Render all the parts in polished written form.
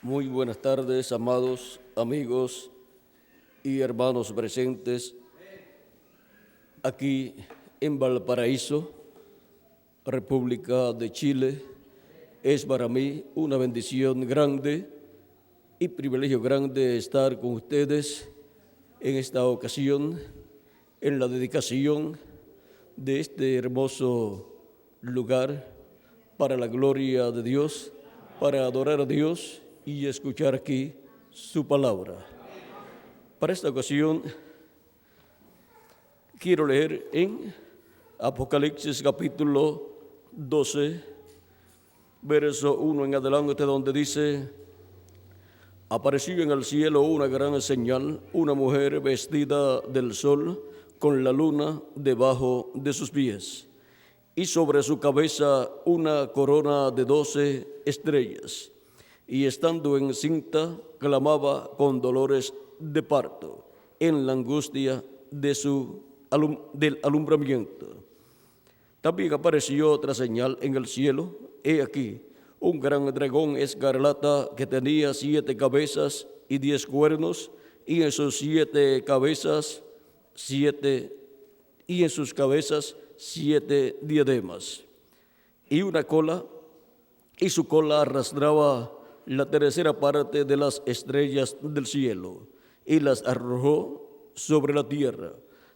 Muy buenas tardes, amados amigos y hermanos presentes aquí en Valparaíso, República de Chile. Es para mí una bendición grande y privilegio grande estar con ustedes en esta ocasión, en la dedicación de este hermoso lugar para la gloria de Dios, para adorar a Dios y escuchar aquí su palabra. Para esta ocasión quiero leer en Apocalipsis capítulo 12, verso 1 en adelante, donde dice: apareció en el cielo una gran señal, una mujer vestida del sol, con la luna debajo de sus pies, y sobre su cabeza una corona de 12 estrellas. Y estando encinta, clamaba con dolores de parto, en la angustia de del alumbramiento. También apareció otra señal en el cielo. He aquí, un gran dragón escarlata que tenía 7 cabezas y 10 cuernos, y en sus 7 cabezas 7 diademas, y una cola, y su cola arrastraba la tercera parte de las estrellas del cielo, y las arrojó sobre la tierra.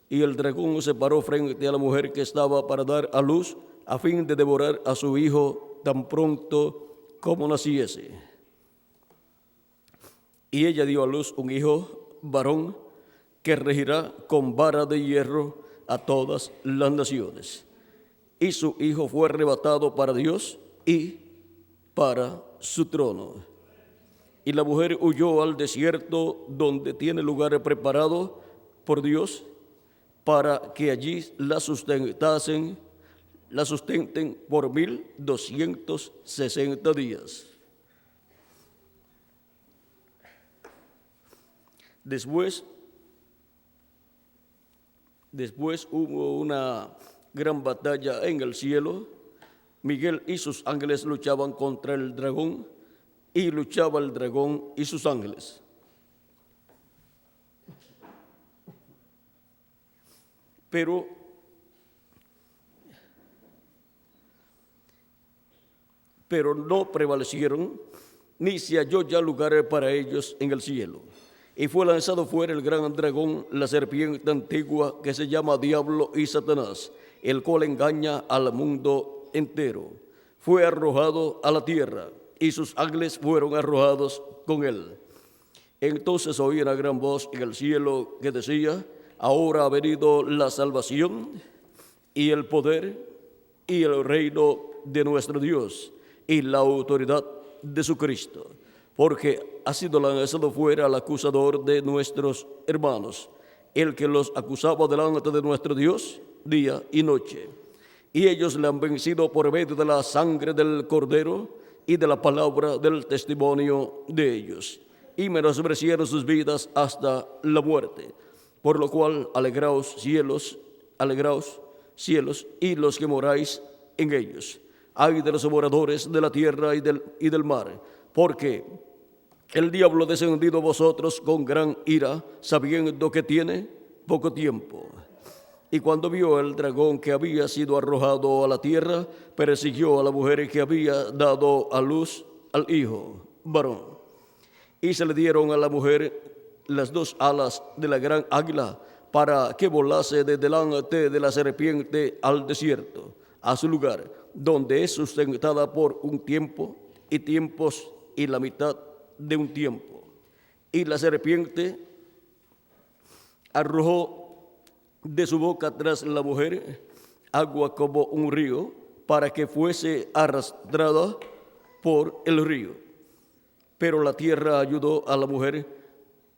Y el dragón se paró frente a la mujer que estaba para dar a luz, a fin de devorar a su hijo tan pronto como naciese. Y ella dio a luz un hijo varón, que regirá con vara de hierro a todas las naciones. Y su hijo fue arrebatado para Dios y para su trono. Y la mujer huyó al desierto, donde tiene lugar preparado por Dios, para que allí la sustenten por 1260 días. Después hubo una gran batalla en el cielo. Miguel y sus ángeles luchaban contra el dragón, y luchaba el dragón y sus ángeles. Pero no prevalecieron, ni se halló ya lugar para ellos en el cielo. Y fue lanzado fuera el gran dragón, la serpiente antigua, que se llama Diablo y Satanás, el cual engaña al mundo entero. Fue arrojado a la tierra, y sus ángeles fueron arrojados con él. Entonces oí una gran voz en el cielo que decía: ahora ha venido la salvación y el poder y el reino de nuestro Dios y la autoridad de su Cristo, porque ha sido lanzado fuera el acusador de nuestros hermanos, el que los acusaba delante de nuestro Dios día y noche. Y ellos le han vencido por medio de la sangre del Cordero y de la palabra del testimonio de ellos, y menospreciaron sus vidas hasta la muerte. Por lo cual, alegraos cielos, y los que moráis en ellos. Ay de los moradores de la tierra y del mar, porque el diablo ha descendido a vosotros con gran ira, sabiendo que tiene poco tiempo. Y cuando vio el dragón que había sido arrojado a la tierra, persiguió a la mujer que había dado a luz al hijo varón. Y se le dieron a la mujer las 2 alas de la gran águila, para que volase de delante de la serpiente al desierto, a su lugar, donde es sustentada por un tiempo y tiempos y la mitad de un tiempo. Y la serpiente arrojó de su boca tras la mujer agua como un río, para que fuese arrastrada por el río. Pero la tierra ayudó a la mujer,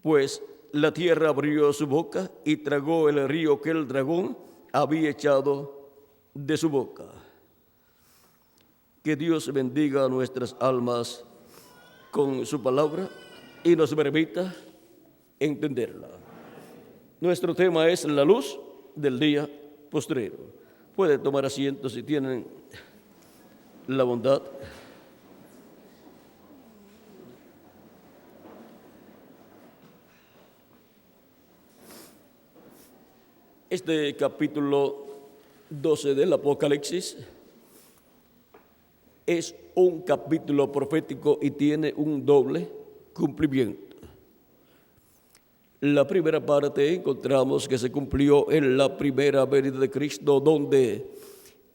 pues la tierra abrió su boca y tragó el río que el dragón había echado de su boca. Que Dios bendiga nuestras almas con su palabra y nos permita entenderla. Nuestro tema es la luz del día postrero. Pueden tomar asiento si tienen la bondad. Este capítulo 12 del Apocalipsis es un capítulo profético y tiene un doble cumplimiento. La primera parte encontramos que se cumplió en la primera venida de Cristo, donde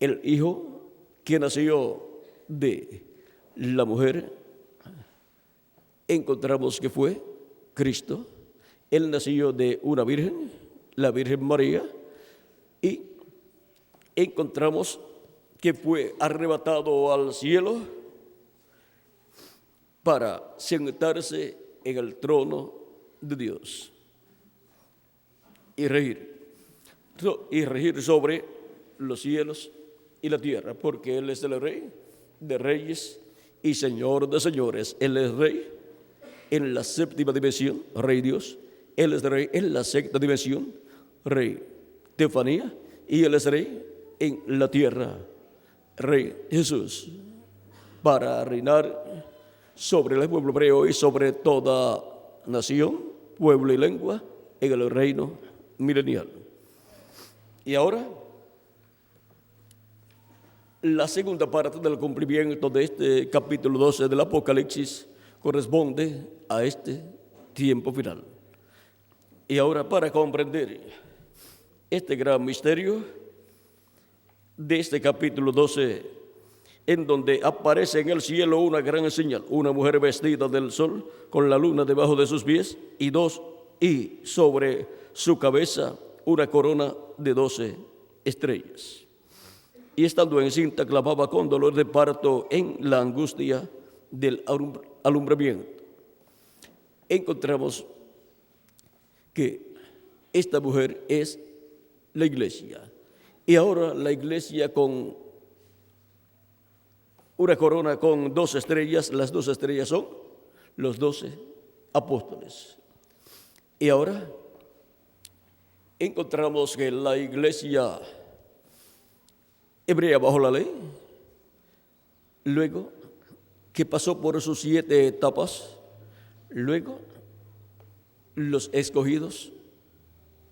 el Hijo que nació de la mujer, encontramos que fue Cristo. Él nació de una virgen, la Virgen María, y encontramos que fue arrebatado al cielo para sentarse en el trono de Dios y regir sobre los cielos y la tierra, porque Él es el Rey de reyes y Señor de señores. Él es Rey en la séptima dimensión, Rey Dios. Él es Rey en la sexta dimensión, Rey Teofanía, y Él es Rey en la tierra, Rey Jesús, para reinar sobre el pueblo hebreo y sobre toda nación, pueblo y lengua en el reino milenial. Y ahora, la segunda parte del cumplimiento de este capítulo 12 del Apocalipsis corresponde a este tiempo final. Y ahora, para comprender este gran misterio de este capítulo 12, en donde aparece en el cielo una gran señal, una mujer vestida del sol, con la luna debajo de sus pies, y sobre su cabeza una corona de 12 estrellas. Y estando encinta, clamaba con dolor de parto en la angustia del alumbramiento. Encontramos que esta mujer es la iglesia. Y ahora la iglesia con una corona con 12 estrellas, las 12 estrellas son los 12 apóstoles. Y ahora encontramos que la iglesia hebrea bajo la ley, luego que pasó por sus 7 etapas, luego los escogidos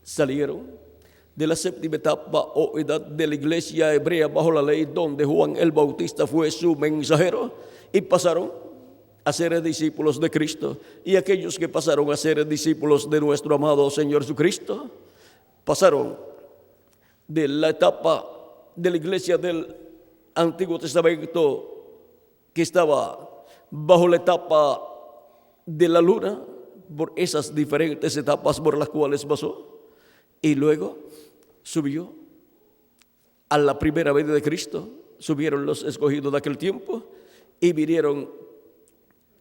salieron de la séptima etapa o edad de la iglesia hebrea bajo la ley, donde Juan el Bautista fue su mensajero, y pasaron a ser discípulos de Cristo. Y aquellos que pasaron a ser discípulos de nuestro amado Señor Jesucristo pasaron de la etapa de la iglesia del Antiguo Testamento, que estaba bajo la etapa de la luna, por esas diferentes etapas por las cuales pasó, y luego subió a la primera venida de Cristo. Subieron los escogidos de aquel tiempo y vinieron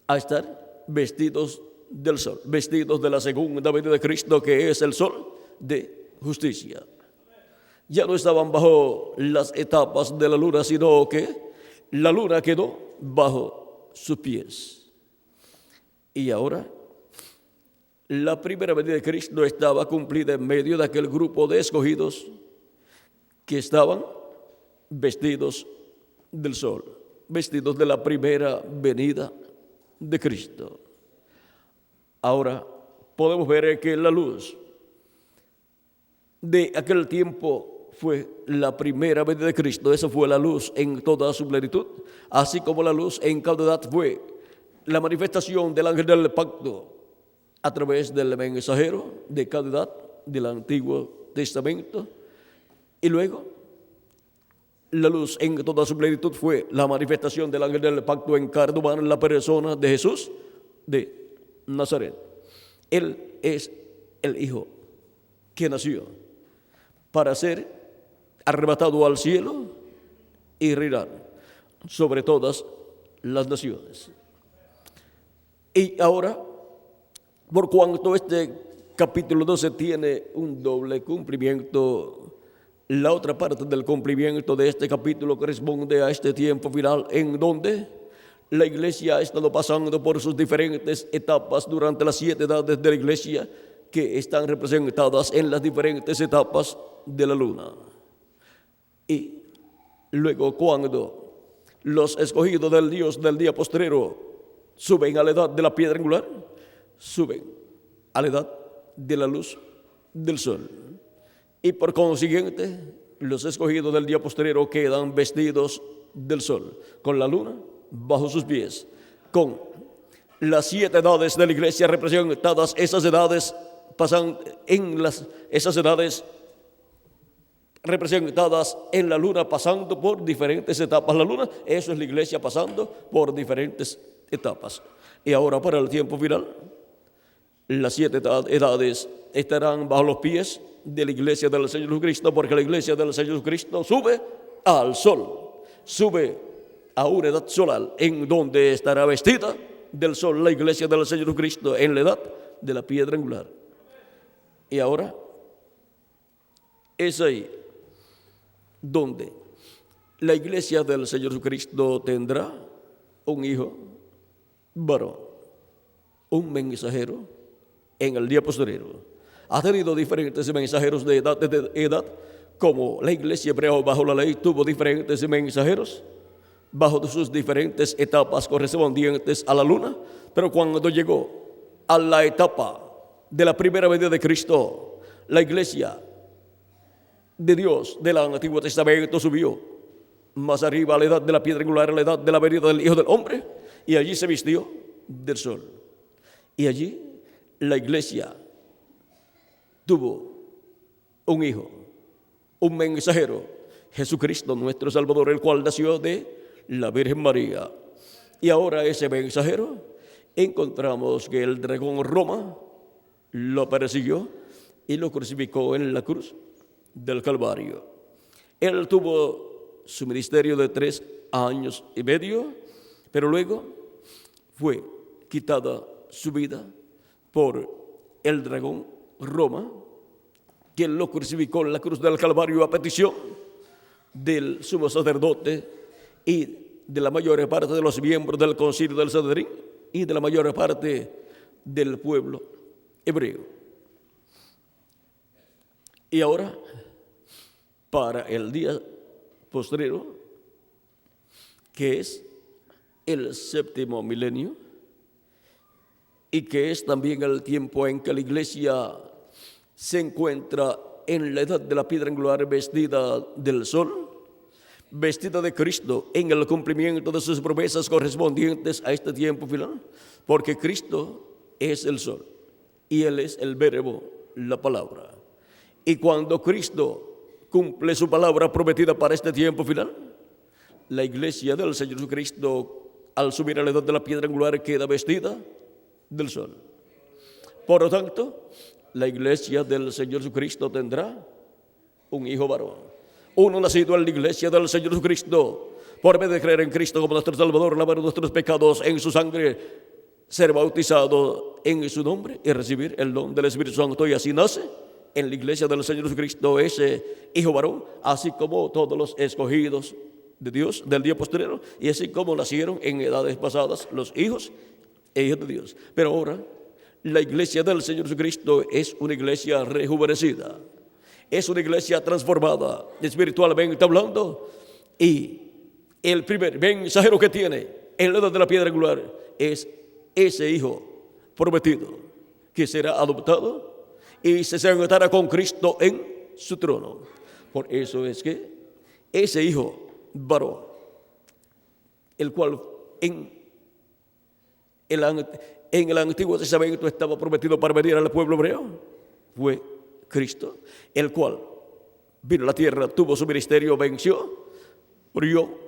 a estar vestidos del sol, vestidos de la segunda venida de Cristo, que es el sol de justicia. Ya no estaban bajo las etapas de la luna, sino que la luna quedó bajo sus pies. Y ahora la primera venida de Cristo estaba cumplida en medio de aquel grupo de escogidos que estaban vestidos del sol, vestidos de la primera venida de Cristo. Ahora podemos ver que la luz de aquel tiempo fue la primera venida de Cristo. Esa fue la luz en toda su plenitud, así como la luz en caducidad fue la manifestación del ángel del pacto a través del mensajero de caducidad del Antiguo Testamento. Y luego la luz en toda su plenitud fue la manifestación del ángel del pacto en carne humana, en la persona de Jesús de Nazaret. Él es el Hijo que nació para ser arrebatado al cielo y reinar sobre todas las naciones. Y ahora, por cuanto este capítulo 12 tiene un doble cumplimiento, la otra parte del cumplimiento de este capítulo corresponde a este tiempo final, en donde la iglesia ha estado pasando por sus diferentes etapas durante las 7 edades de la iglesia, que están representadas en las diferentes etapas de la luna. Y luego, cuando los escogidos del Dios del día postrero suben a la edad de la piedra angular, suben a la edad de la luz del sol. y por consiguiente los escogidos del día postrero quedan vestidos del sol, con la luna bajo sus pies, con las 7 edades de la iglesia representadas. Esas edades pasan esas edades representadas en la luna, pasando por diferentes etapas. La luna, eso es la iglesia pasando por diferentes etapas. Y ahora, para el tiempo final, las 7 edades estarán bajo los pies de la iglesia del Señor Jesucristo, porque la iglesia del Señor Jesucristo sube al sol, sube a una edad solar, en donde estará vestida del sol la iglesia del Señor Jesucristo, en la edad de la piedra angular. Y ahora es ahí donde la iglesia del Señor Jesucristo tendrá un hijo varón, un mensajero en el día postrero. Ha tenido diferentes mensajeros de edad, como la iglesia hebrea bajo la ley tuvo diferentes mensajeros bajo sus diferentes etapas correspondientes a la luna. Pero cuando llegó a la etapa de la primera venida de Cristo, la iglesia de Dios del Antiguo Testamento subió más arriba a la edad de la piedra angular, a la edad de la venida del Hijo del Hombre, y allí se vistió del sol. Y allí la iglesia tuvo un hijo, un mensajero, Jesucristo nuestro Salvador, el cual nació de la Virgen María. Y ahora ese mensajero, encontramos que el dragón Roma lo persiguió y lo crucificó en la cruz del Calvario. Él tuvo su ministerio de 3 años y medio, pero luego fue quitada su vida por el dragón Roma, quien lo crucificó en la cruz del Calvario a petición del sumo sacerdote y de la mayor parte de los miembros del concilio del Sanedrín y de la mayor parte del pueblo hebreo. Y ahora, para el día postrero, que es el 7º milenio, y que es también el tiempo en que la iglesia se encuentra en la edad de la piedra angular, vestida del sol, vestida de Cristo, en el cumplimiento de sus promesas correspondientes a este tiempo final, porque Cristo es el sol y Él es el verbo, la palabra. Y cuando Cristo cumple su palabra prometida para este tiempo final, la iglesia del Señor Jesucristo, al subir a la edad de la piedra angular, queda vestida del sol. Por lo tanto, la iglesia del Señor Jesucristo tendrá un hijo varón, uno nacido en la iglesia del Señor Jesucristo, por medio de creer en Cristo como nuestro Salvador, lavar nuestros pecados en su sangre, ser bautizado en su nombre y recibir el don del Espíritu Santo. Y así nace en la iglesia del Señor Jesucristo ese hijo varón, así como todos los escogidos de Dios del día postrero, y así como nacieron en edades pasadas los hijos e hijas de Dios. Pero ahora la iglesia del Señor Jesucristo es una iglesia rejuvenecida, es una iglesia transformada espiritualmente hablando, y el primer mensajero que tiene en la edad de la piedra angular es ese hijo prometido que será adoptado y se sentará con Cristo en su trono. Por eso es que ese hijo varón, el cual en el Antiguo Testamento estaba prometido para venir al pueblo hebreo, fue Cristo, el cual vino a la tierra, tuvo su ministerio, venció, murió,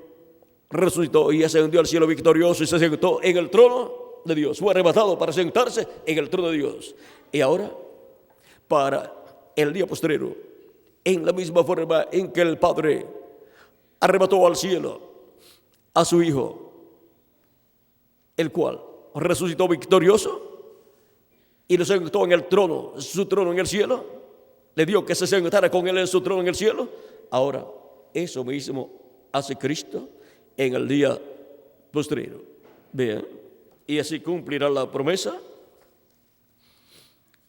resucitó y ascendió al cielo victorioso y se sentó en el trono de Dios. Fue arrebatado para sentarse en el trono de Dios. Y ahora, para el día postrero, en la misma forma en que el Padre arrebató al cielo a su Hijo, el cual resucitó victorioso y lo sentó en el trono, su trono en el cielo, le dio que se sentara con él en su trono en el cielo. Ahora, eso mismo hace Cristo en el día postrero. Vean, y así cumplirá la promesa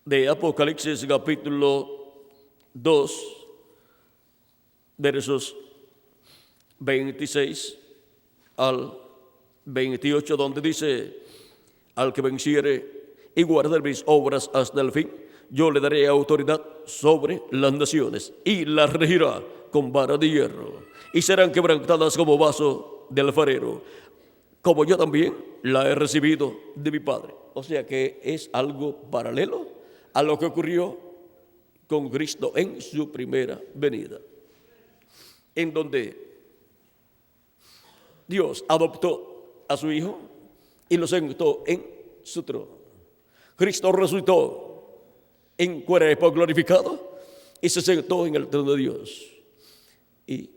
de Apocalipsis capítulo 2, versos 26 al 28, donde dice: al que venciere y guardar mis obras hasta el fin, yo le daré autoridad sobre las naciones y las regirá con vara de hierro y serán quebrantadas como vaso del alfarero, como yo también la he recibido de mi Padre. O sea que es algo paralelo a lo que ocurrió con Cristo en su primera venida, en donde Dios adoptó a su Hijo y lo sentó en su trono. Cristo resucitó en cuerpo glorificado y se sentó en el trono de Dios. Y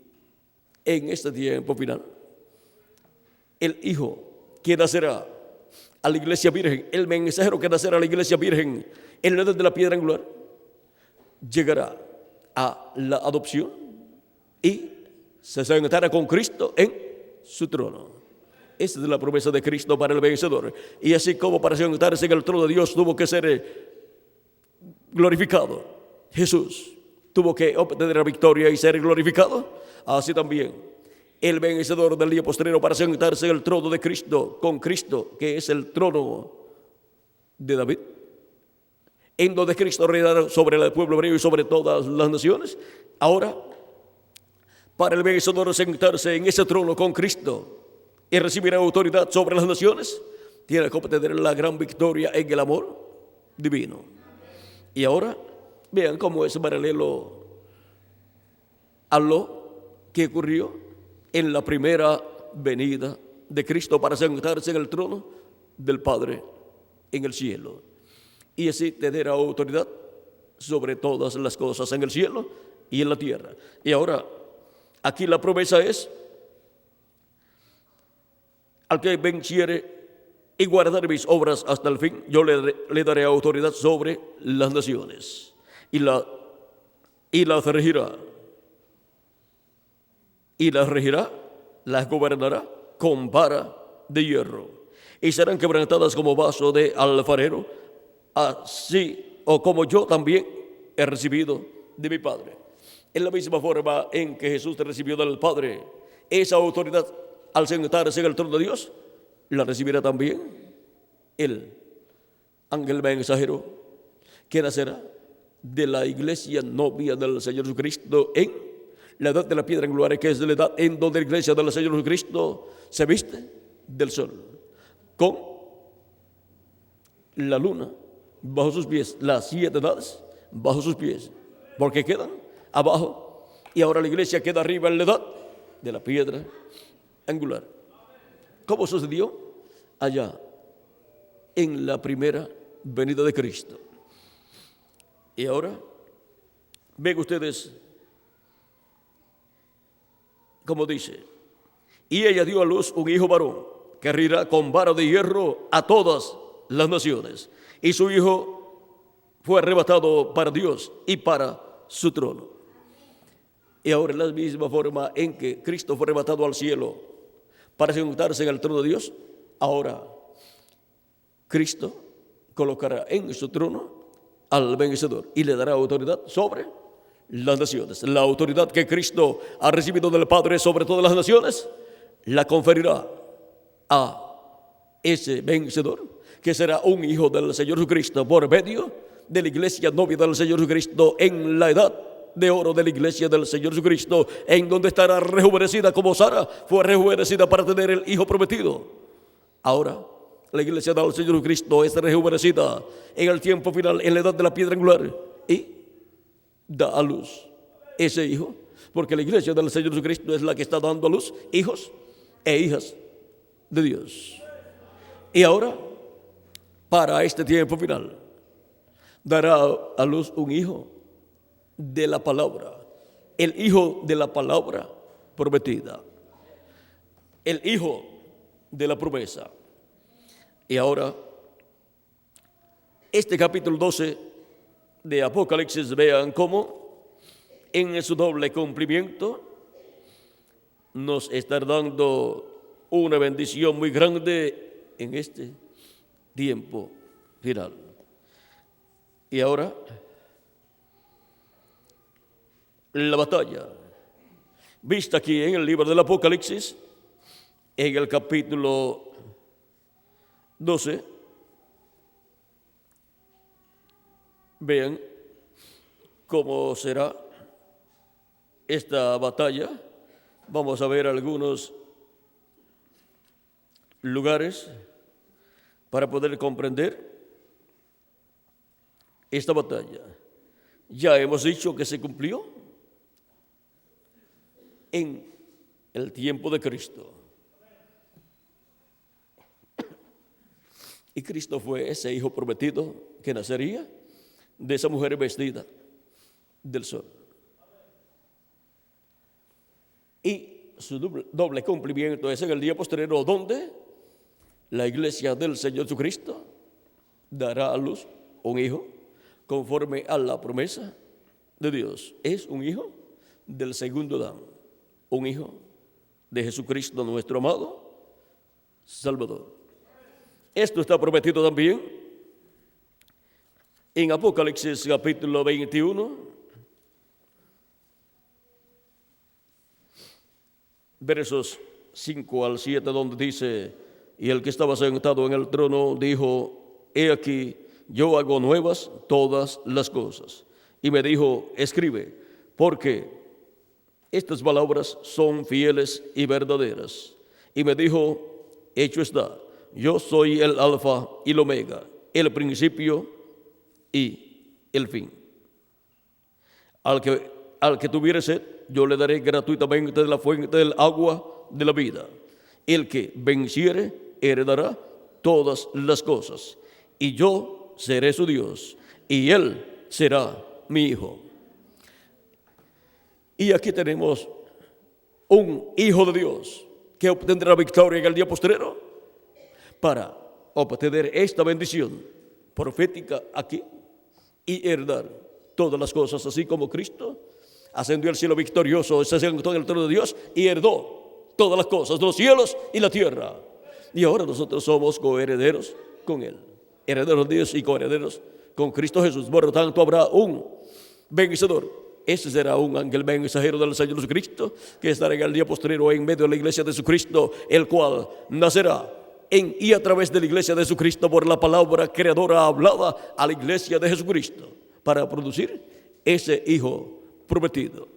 en este tiempo final, el Hijo que nacerá a la iglesia virgen, el mensajero que nacerá a la iglesia virgen en la edad de la piedra angular, llegará a la adopción y se sentará con Cristo en su trono. Esa es la promesa de Cristo para el vencedor. Y así como para sentarse en el trono de Dios tuvo que ser glorificado, Jesús tuvo que obtener la victoria y ser glorificado, así también el vencedor del día postrero para sentarse en el trono de Cristo, con Cristo, que es el trono de David, en donde Cristo reinará sobre el pueblo hebreo y sobre todas las naciones. Ahora, para el vencedor sentarse en ese trono con Cristo y recibir autoridad sobre las naciones, tiene que obtener la gran victoria en el amor divino. Y ahora, vean cómo es paralelo a lo que ocurrió en la primera venida de Cristo para sentarse en el trono del Padre en el cielo y así tener autoridad sobre todas las cosas en el cielo y en la tierra. Y ahora, aquí la promesa es: al que venciere y guardar mis obras hasta el fin, yo le daré autoridad sobre las naciones y las regirá. Y las regirá, las gobernará con vara de hierro y serán quebrantadas como vaso de alfarero, así o como yo también he recibido de mi Padre. En la misma forma en que Jesús recibió del Padre esa autoridad al sentarse en el trono de Dios, la recibirá también el ángel mensajero que nacerá de la iglesia novia del Señor Jesucristo en la edad de la piedra angular, que es la edad en donde la iglesia del Señor Jesucristo se viste del sol, con la luna bajo sus pies, las 7 edades bajo sus pies, porque quedan abajo, y ahora la iglesia queda arriba en la edad de la piedra angular. ¿Cómo sucedió? Allá, en la primera venida de Cristo. Y ahora, ven ustedes, como dice, y ella dio a luz un hijo varón, que regirá con vara de hierro a todas las naciones. Y su hijo fue arrebatado para Dios y para su trono. Y ahora, en la misma forma en que Cristo fue arrebatado al cielo para sentarse en el trono de Dios, ahora Cristo colocará en su trono al vencedor y le dará autoridad sobre las naciones. La autoridad que Cristo ha recibido del Padre sobre todas las naciones la conferirá a ese vencedor, que será un hijo del Señor Jesucristo por medio de la iglesia novia del Señor Jesucristo en la edad de oro de la iglesia del Señor Jesucristo, en donde estará rejuvenecida como Sara fue rejuvenecida para tener el hijo prometido. Ahora la iglesia del Señor Jesucristo es rejuvenecida en el tiempo final, en la edad de la piedra angular, y da a luz ese hijo, porque la iglesia del Señor Jesucristo es la que está dando a luz hijos e hijas de Dios. Y ahora, para este tiempo final, dará a luz un hijo de la palabra, el hijo de la palabra prometida, el hijo de la promesa. Y ahora, este capítulo 12 de Apocalipsis, vean cómo en su doble cumplimiento nos está dando una bendición muy grande en este tiempo final. Y ahora, la batalla vista aquí en el libro del Apocalipsis, en el capítulo 12, Vean cómo será esta batalla. Vamos a ver algunos lugares para poder comprender esta batalla. Ya hemos dicho que se cumplió en el tiempo de Cristo. Y Cristo fue ese hijo prometido que nacería de esa mujer vestida del sol. Y su doble cumplimiento es en el día posterior, donde la iglesia del Señor Jesucristo dará a luz un hijo conforme a la promesa de Dios. Es un hijo del segundo Adán, un hijo de Jesucristo, nuestro amado Salvador. Esto está prometido también en Apocalipsis capítulo 21, versos 5 al 7, donde dice: y el que estaba sentado en el trono dijo: he aquí, yo hago nuevas todas las cosas. Y me dijo: escribe, porque estas palabras son fieles y verdaderas. Y me dijo: hecho está, yo soy el alfa y el omega, el principio y el fin. Al que tuviere sed, yo le daré gratuitamente de la fuente del agua de la vida. El que venciere heredará todas las cosas, y yo seré su Dios, y él será mi hijo. Y aquí tenemos un hijo de Dios que obtendrá victoria en el día postrero para obtener esta bendición profética aquí y heredar todas las cosas, así como Cristo ascendió al cielo victorioso, se sentó en el trono de Dios y heredó todas las cosas, los cielos y la tierra. Y ahora nosotros somos coherederos con Él, herederos de Dios y coherederos con Cristo Jesús. Por lo tanto, habrá un vencedor. Ese será un ángel mensajero del Señor Jesucristo, que estará en el día posterior en medio de la iglesia de Jesucristo, el cual nacerá en y a través de la iglesia de Jesucristo por la palabra creadora hablada a la iglesia de Jesucristo, para producir ese hijo prometido.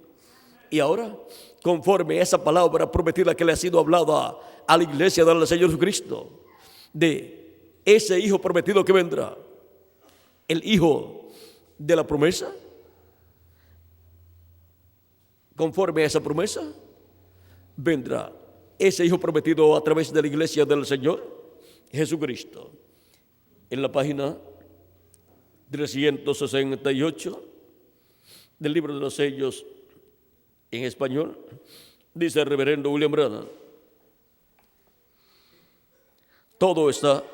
Y ahora, conforme a esa palabra prometida que le ha sido hablada a la iglesia del Señor Jesucristo, de ese hijo prometido que vendrá, el hijo de la promesa, conforme a esa promesa, vendrá ese hijo prometido a través de la iglesia del Señor Jesucristo. En la página 368 del libro de los sellos en español, dice el reverendo William Branham: todo está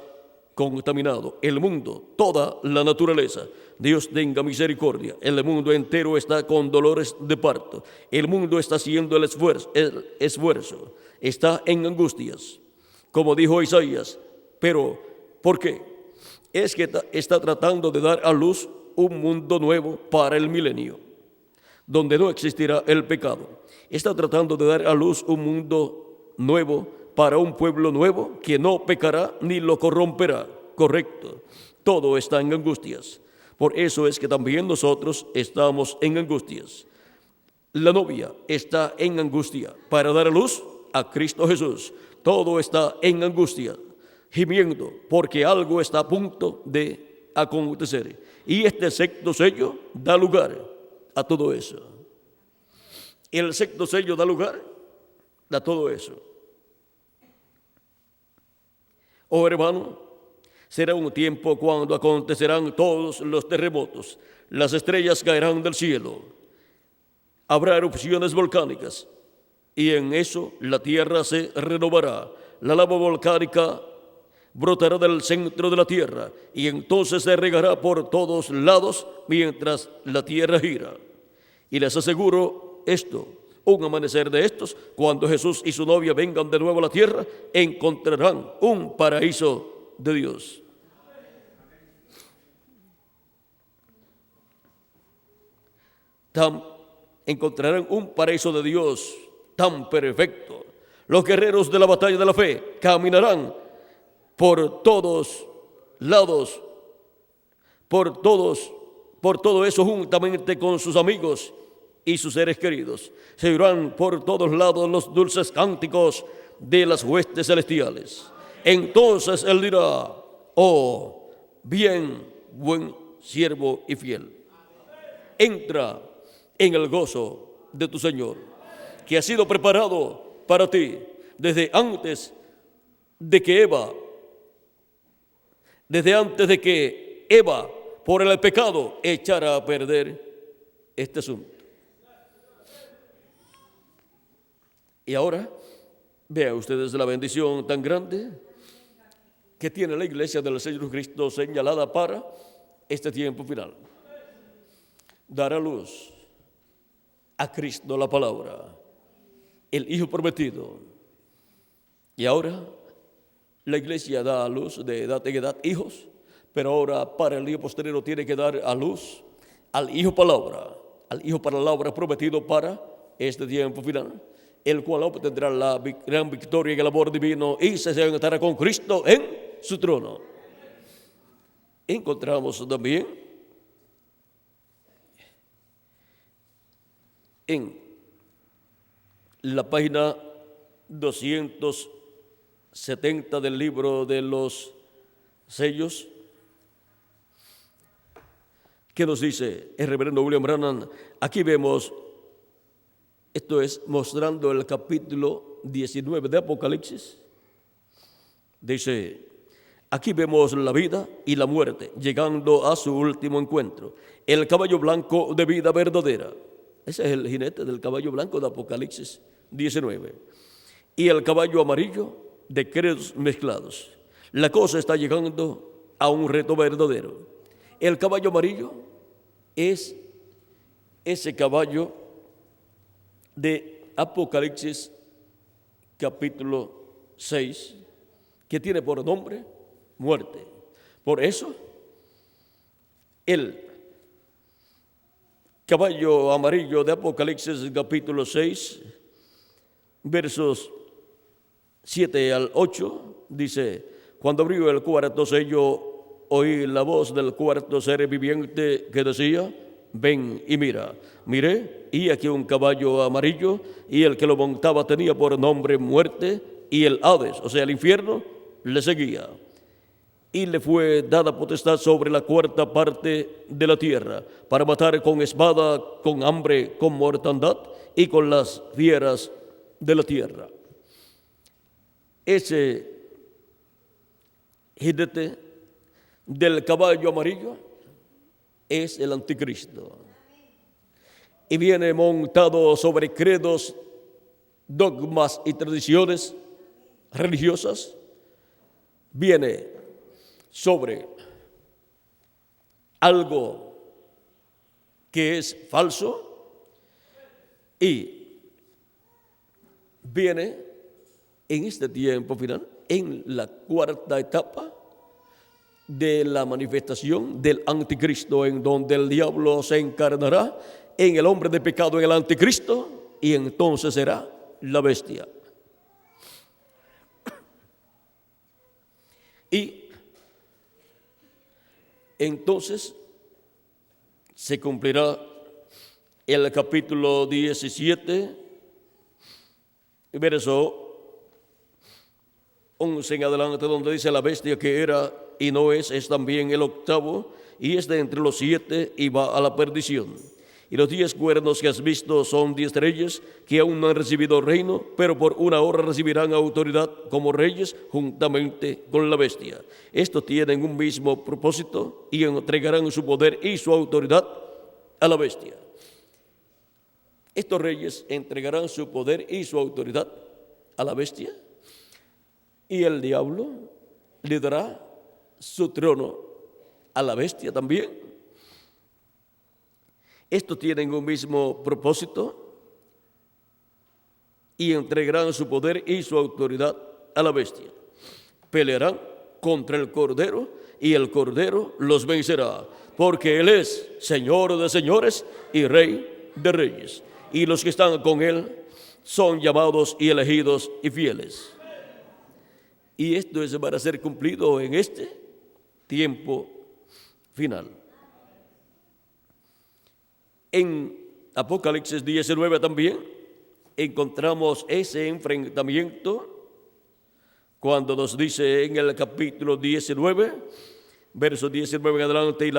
contaminado, el mundo, toda la naturaleza. Dios tenga misericordia. El mundo entero está con dolores de parto. El mundo está haciendo el esfuerzo, está en angustias, como dijo Isaías. Pero, ¿por qué? Es que está tratando de dar a luz un mundo nuevo para el milenio, donde no existirá el pecado. Está tratando de dar a luz un mundo nuevo para un pueblo nuevo que no pecará ni lo corromperá. Correcto. Todo está en angustias. Por eso es que también nosotros estamos en angustias. La novia está en angustia para dar a luz a Cristo Jesús. Todo está en angustia, gimiendo, porque algo está a punto de acontecer. Y este sexto sello da lugar a todo eso. El sexto sello da lugar a todo eso. Oh hermano, será un tiempo cuando acontecerán todos los terremotos, las estrellas caerán del cielo, habrá erupciones volcánicas, y en eso la tierra se renovará. La lava volcánica brotará del centro de la tierra, y entonces se regará por todos lados mientras la tierra gira. Y les aseguro esto: un amanecer de estos, cuando Jesús y su novia vengan de nuevo a la tierra, encontrarán un paraíso de Dios. Encontrarán un paraíso de Dios tan perfecto. Los guerreros de la batalla de la fe caminarán por todos lados, por todos Por todo eso, juntamente con sus amigos y sus seres queridos, se oirán por todos lados los dulces cánticos de las huestes celestiales. Entonces él dirá: oh, bien, buen siervo y fiel, entra en el gozo de tu Señor, que ha sido preparado para ti desde antes de que Eva por el pecado echara a perder este asunto. Y ahora vean ustedes la bendición tan grande que tiene la iglesia del Señor Cristo señalada para este tiempo final. Dar a luz a Cristo, la palabra, el Hijo prometido. Y ahora la iglesia da a luz de edad en edad hijos, pero ahora para el día posterior tiene que dar a luz al Hijo palabra prometido para este tiempo final, el cual obtendrá la gran victoria en el amor divino y se sentará con Cristo en su trono. Encontramos también en la página 270 del libro de los sellos, que nos dice el reverendo William Branham. Aquí vemos, esto es mostrando el capítulo 19 de Apocalipsis. Dice: aquí vemos la vida y la muerte llegando a su último encuentro. El caballo blanco de vida verdadera. Ese es el jinete del caballo blanco de Apocalipsis 19. Y el caballo amarillo de credos mezclados. La cosa está llegando a un reto verdadero. El caballo amarillo es ese caballo de Apocalipsis capítulo 6, que tiene por nombre muerte. Por eso, el caballo amarillo de Apocalipsis capítulo 6, versos 7 al 8, dice: cuando abrió el cuarto sello, oí la voz del cuarto ser viviente que decía: ven y mira. Miré, y aquí un caballo amarillo, y el que lo montaba tenía por nombre muerte, y el Hades, o sea, el infierno, le seguía. Y le fue dada potestad sobre la cuarta parte de la tierra, para matar con espada, con hambre, con mortandad y con las fieras de la tierra. Ese jinete del caballo amarillo es el anticristo, y viene montado sobre credos, dogmas y tradiciones religiosas. Viene sobre algo que es falso, y viene en este tiempo final, en la cuarta etapa de la manifestación del anticristo, en donde el diablo se encarnará en el hombre de pecado, en el anticristo, y entonces será la bestia. Y entonces se cumplirá el capítulo 17, verso 11 en adelante, donde dice: la bestia que era y no es también el octavo, y es de entre los 7 y va a la perdición. Y los 10 cuernos que has visto son 10 reyes que aún no han recibido reino, pero por una hora recibirán autoridad como reyes juntamente con la bestia. Estos tienen un mismo propósito y entregarán su poder y su autoridad a la bestia. Estos reyes entregarán su poder y su autoridad a la bestia, y el diablo le dará su trono a la bestia también. Estos tienen un mismo propósito y entregarán su poder y su autoridad a la bestia. Pelearán contra el Cordero, y el Cordero los vencerá, porque Él es Señor de señores y Rey de reyes. Y los que están con Él son llamados y elegidos y fieles. Y esto es para ser cumplido en este tiempo final. En Apocalipsis 19 también encontramos ese enfrentamiento cuando nos dice en el capítulo 19, verso 19 en adelante,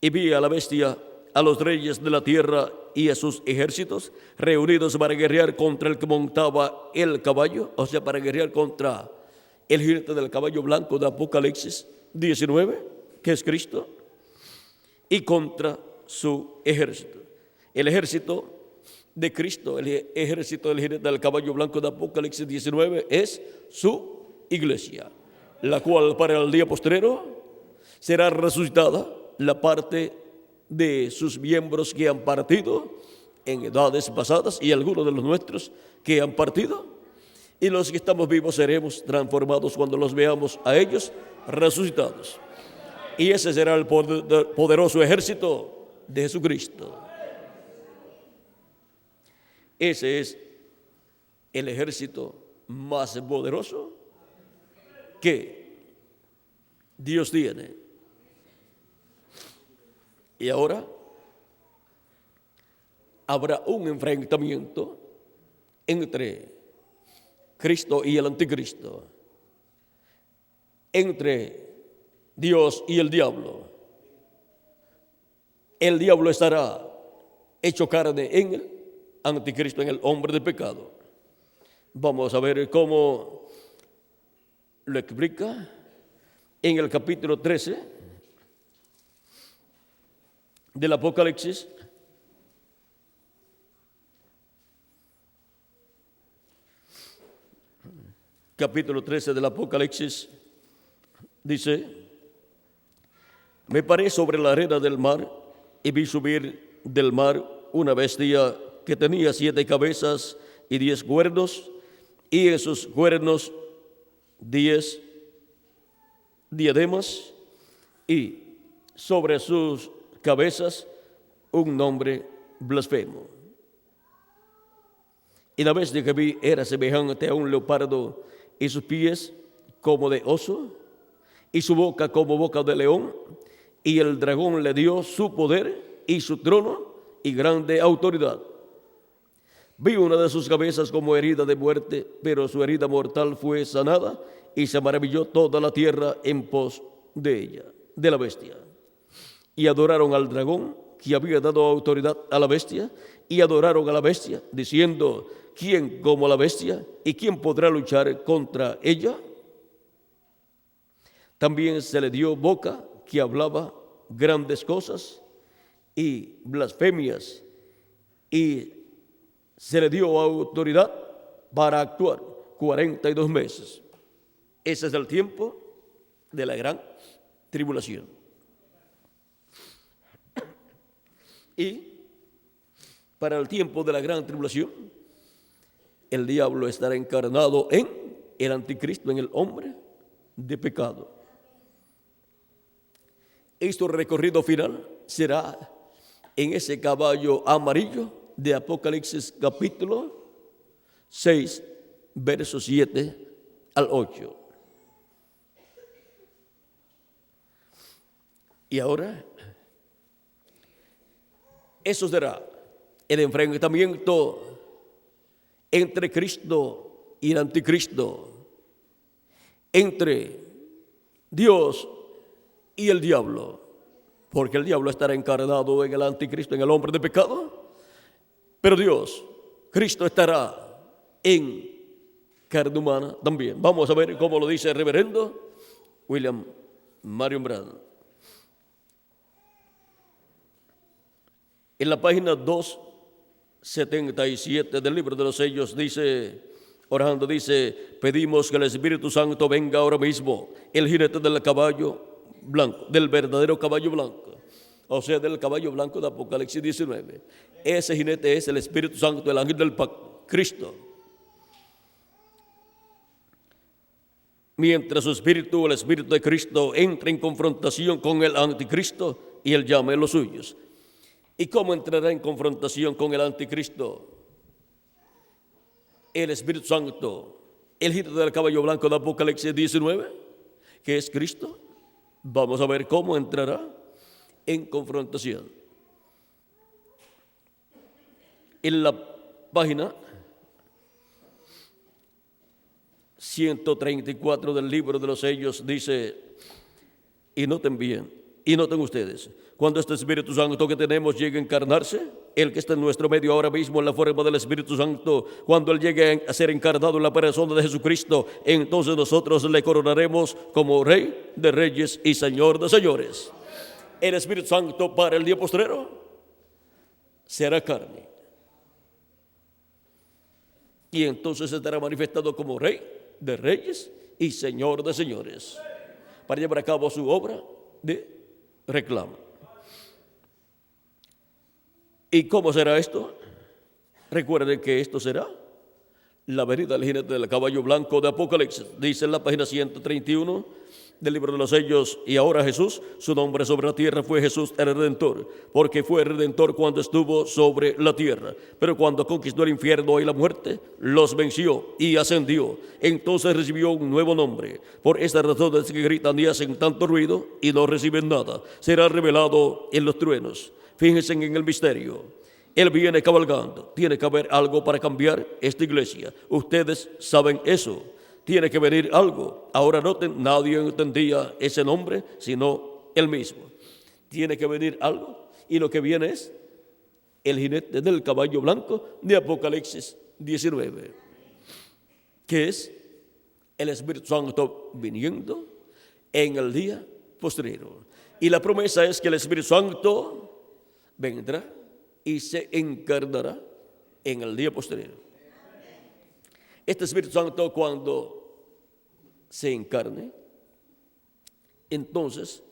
y vi a la bestia, a los reyes de la tierra y a sus ejércitos reunidos para guerrear contra el que montaba el caballo, o sea, para guerrear contra el jinete del caballo blanco de Apocalipsis 19, que es Cristo, y contra su ejército. El ejército de Cristo, el ejército del jinete del caballo blanco de Apocalipsis 19 es su iglesia, la cual para el día postrero será resucitada la parte de sus miembros que han partido en edades pasadas y algunos de los nuestros que han partido, y los que estamos vivos seremos transformados cuando los veamos a ellos resucitados. Y ese será el poderoso ejército de Jesucristo. Ese es el ejército más poderoso que Dios tiene. Y ahora habrá un enfrentamiento entre Cristo y el anticristo, entre Dios y el diablo. El diablo estará hecho carne en el anticristo, en el hombre de pecado. Vamos a ver cómo lo explica en el capítulo 13 del Apocalipsis. Capítulo 13 del Apocalipsis dice: me paré sobre la arena del mar y vi subir del mar una bestia que tenía 7 cabezas y 10 cuernos, y en sus cuernos 10 diademas, y sobre sus cabezas un nombre blasfemo. Y la bestia que vi era semejante a un leopardo, y sus pies como de oso, y su boca como boca de león, y el dragón le dio su poder y su trono y grande autoridad. Vi una de sus cabezas como herida de muerte, pero su herida mortal fue sanada, y se maravilló toda la tierra en pos de ella, de la bestia. Y adoraron al dragón, que había dado autoridad a la bestia, y adoraron a la bestia, diciendo: ¿quién como la bestia? ¿Y quién podrá luchar contra ella? También se le dio boca, que hablaba grandes cosas y blasfemias, y se le dio autoridad para actuar 42 meses. Ese es el tiempo de la gran tribulación. Y para el tiempo de la gran tribulación, el diablo estará encarnado en el anticristo, en el hombre de pecado. Este recorrido final será en ese caballo amarillo de Apocalipsis capítulo 6, versos 7 al 8. Y ahora, eso será el enfrentamiento entre Cristo y el anticristo, entre Dios y el diablo, porque el diablo estará encarnado en el anticristo, en el hombre de pecado, pero Dios, Cristo, estará en carne humana también. Vamos a ver cómo lo dice el reverendo William Marion Branham. En la página 277 del libro de los sellos dice, orando, dice: pedimos que el Espíritu Santo venga ahora mismo, el jinete del caballo blanco, del verdadero caballo blanco, o sea, del caballo blanco de Apocalipsis 19. Ese jinete es el Espíritu Santo, el ángel del pacto, Cristo. Mientras su espíritu, el Espíritu de Cristo, entra en confrontación con el anticristo y él llama a los suyos. ¿Y cómo entrará en confrontación con el anticristo? El Espíritu Santo, el jinete del caballo blanco de Apocalipsis 19, que es Cristo. Vamos a ver cómo entrará en confrontación. en la página 134 del libro de los sellos dice, y noten bien, y noten ustedes, cuando este Espíritu Santo que tenemos llegue a encarnarse, el que está en nuestro medio ahora mismo en la forma del Espíritu Santo, cuando Él llegue a ser encarnado en la persona de Jesucristo, entonces nosotros le coronaremos como Rey de Reyes y Señor de Señores. El Espíritu Santo para el día postrero será carne. Y entonces estará manifestado como Rey de Reyes y Señor de Señores, para llevar a cabo su obra de reclamo. ¿Y cómo será esto? Recuerden que esto será la venida del jinete del caballo blanco de Apocalipsis. Dice en la página 131 del libro de los sellos, y ahora Jesús, su nombre sobre la tierra fue Jesús el Redentor, porque fue Redentor cuando estuvo sobre la tierra, pero cuando conquistó el infierno y la muerte, los venció y ascendió. Entonces recibió un nuevo nombre. Por esta razón es que gritan y hacen tanto ruido y no reciben nada. Será revelado en los truenos. Fíjense en el misterio. Él viene cabalgando. Tiene que haber algo para cambiar esta iglesia. Ustedes saben eso. Tiene que venir algo. Ahora noten, nadie entendía ese nombre sino él mismo. Tiene que venir algo. Y lo que viene es el jinete del caballo blanco de Apocalipsis 19. Que es el Espíritu Santo viniendo en el día postrero. Y la promesa es que el Espíritu Santo vendrá y se encarnará en el día posterior. Este Espíritu Santo, cuando se encarne, entonces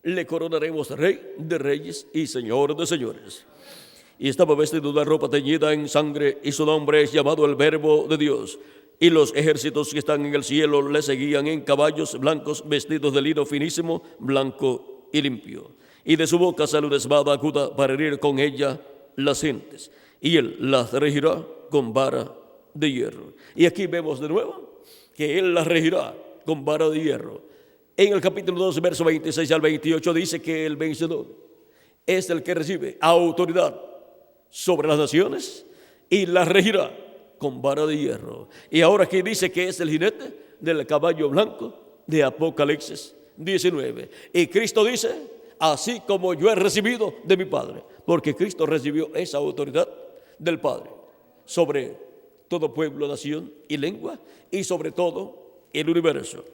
le coronaremos Rey de Reyes y Señor de Señores. Y estaba vestido de ropa teñida en sangre, y su nombre es llamado el Verbo de Dios. Y los ejércitos que están en el cielo le seguían en caballos blancos, vestidos de lino finísimo, blanco y limpio. Y de su boca sale una espada aguda para herir con ella las gentes, y él las regirá con vara de hierro. Y aquí vemos de nuevo que él las regirá con vara de hierro. En el capítulo 2, verso 26 al 28 dice que el vencedor es el que recibe autoridad sobre las naciones y las regirá con vara de hierro. Y ahora aquí dice que es el jinete del caballo blanco de Apocalipsis 19. Y Cristo dice, así como yo he recibido de mi Padre, porque Cristo recibió esa autoridad del Padre sobre todo pueblo, nación y lengua, y sobre todo el universo.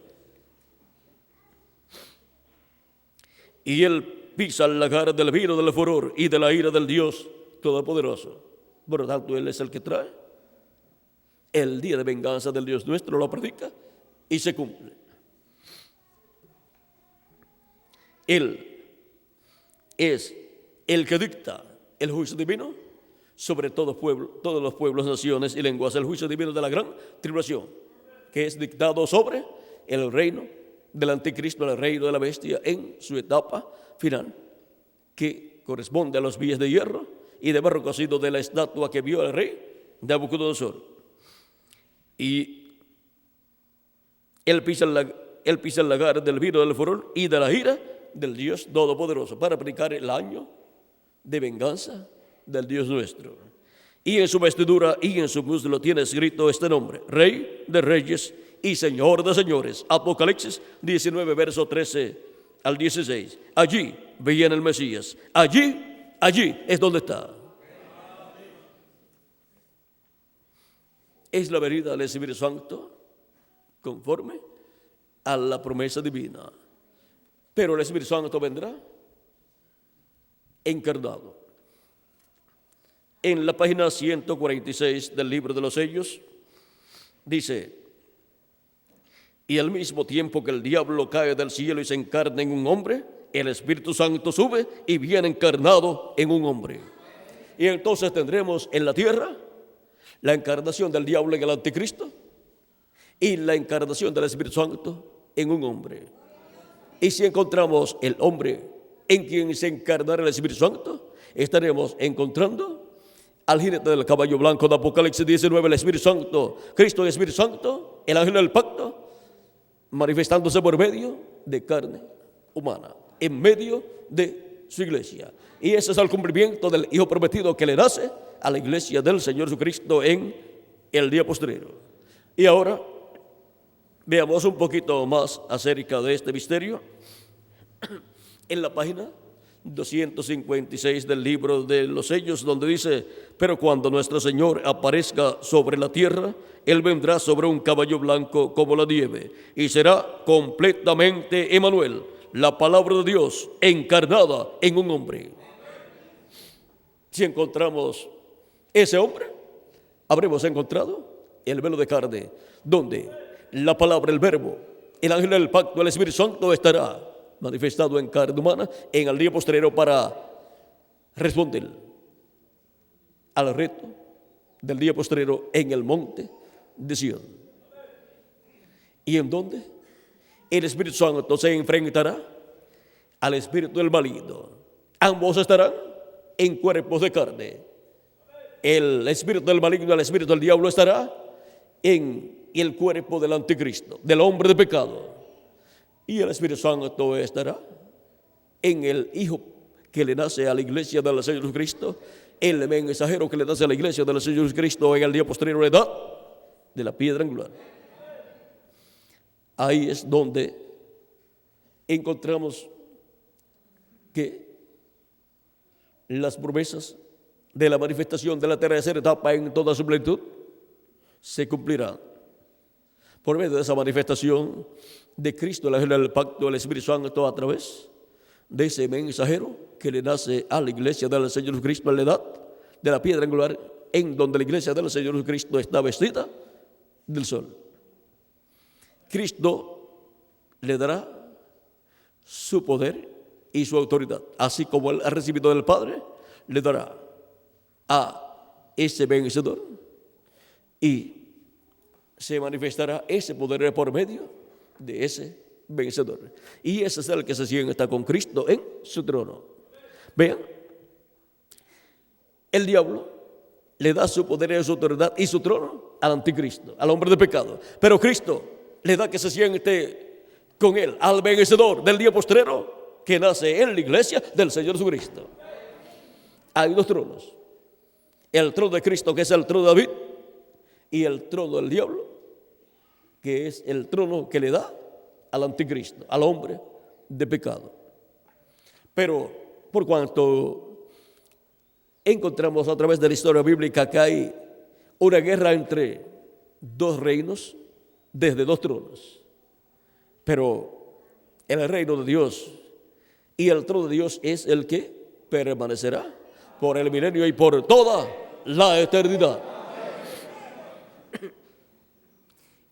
Y él pisa el lagar del vino del furor y de la ira del Dios Todopoderoso. Por lo tanto, él es el que trae el día de venganza del Dios nuestro, lo predica y se cumple. Él es el que dicta el juicio divino sobre todos los pueblos, naciones y lenguas, el juicio divino de la gran tribulación, que es dictado sobre el reino del anticristo, el reino de la bestia en su etapa final, que corresponde a los pies de hierro y de barro cocido de la estatua que vio el rey Nabucodonosor. Y él pisa el lagar del vino del furor y de la ira del Dios Todopoderoso, para aplicar el año de venganza del Dios nuestro. Y en su vestidura y en su muslo tiene escrito este nombre: Rey de Reyes y Señor de Señores. Apocalipsis 19, verso 13 al 16. Allí viene el Mesías. Allí es donde está. Es la venida del Espíritu Santo conforme a la promesa divina. Pero el Espíritu Santo vendrá encarnado. En la página 146 del libro de los sellos dice: y al mismo tiempo que el diablo cae del cielo y se encarna en un hombre, el Espíritu Santo sube y viene encarnado en un hombre. Y entonces tendremos en la tierra la encarnación del diablo en el anticristo y la encarnación del Espíritu Santo en un hombre. Y si encontramos el hombre en quien se encarnará el Espíritu Santo, estaremos encontrando al jinete del caballo blanco de Apocalipsis 19, el Espíritu Santo, Cristo y Espíritu Santo, el ángel del pacto, manifestándose por medio de carne humana, en medio de su iglesia. Y ese es el cumplimiento del Hijo prometido que le nace a la iglesia del Señor Jesucristo en el día postrero. Y ahora veamos un poquito más acerca de este misterio en la página 256 del libro de los sellos, donde dice: pero cuando nuestro Señor aparezca sobre la tierra, Él vendrá sobre un caballo blanco como la nieve, y será completamente Emmanuel, la palabra de Dios encarnada en un hombre. Si encontramos ese hombre, habremos encontrado el velo de carne, donde la palabra, el verbo, el ángel del pacto, el Espíritu Santo estará manifestado en carne humana en el día postrero para responder al reto del día postrero en el monte de Sion. ¿Y en dónde? El Espíritu Santo se enfrentará al espíritu del maligno. Ambos estarán en cuerpos de carne. El espíritu del maligno, el espíritu del diablo estará en el cuerpo del anticristo, del hombre de pecado. Y el Espíritu Santo estará en el Hijo que le nace a la iglesia del Señor Jesucristo, el mensajero que le nace a la iglesia del Señor Jesucristo en el día posterior, la edad de la piedra angular. Ahí es donde encontramos que las promesas de la manifestación de la tercera etapa en toda su plenitud se cumplirán. Por medio de esa manifestación de Cristo, el ángel del pacto, el Espíritu Santo, a través de ese mensajero que le nace a la iglesia del Señor Jesucristo en la edad de la piedra angular, en donde la iglesia del Señor Jesucristo está vestida del sol. Cristo le dará su poder y su autoridad, así como él ha recibido del Padre, le dará a ese vencedor, y se manifestará ese poder por medio de ese vencedor. Y ese es el que se sienta con Cristo en su trono. Vean, el diablo le da su poder y su autoridad y su trono al anticristo, al hombre de pecado. Pero Cristo le da que se siente con él al vencedor del día postrero que nace en la iglesia del Señor Jesucristo. Hay dos tronos: el trono de Cristo, que es el trono de David, y el trono del diablo, que es el trono que le da al anticristo, al hombre de pecado. Pero por cuanto encontramos a través de la historia bíblica que hay una guerra entre dos reinos desde dos tronos, pero el reino de Dios y el trono de Dios es el que permanecerá por el milenio y por toda la eternidad.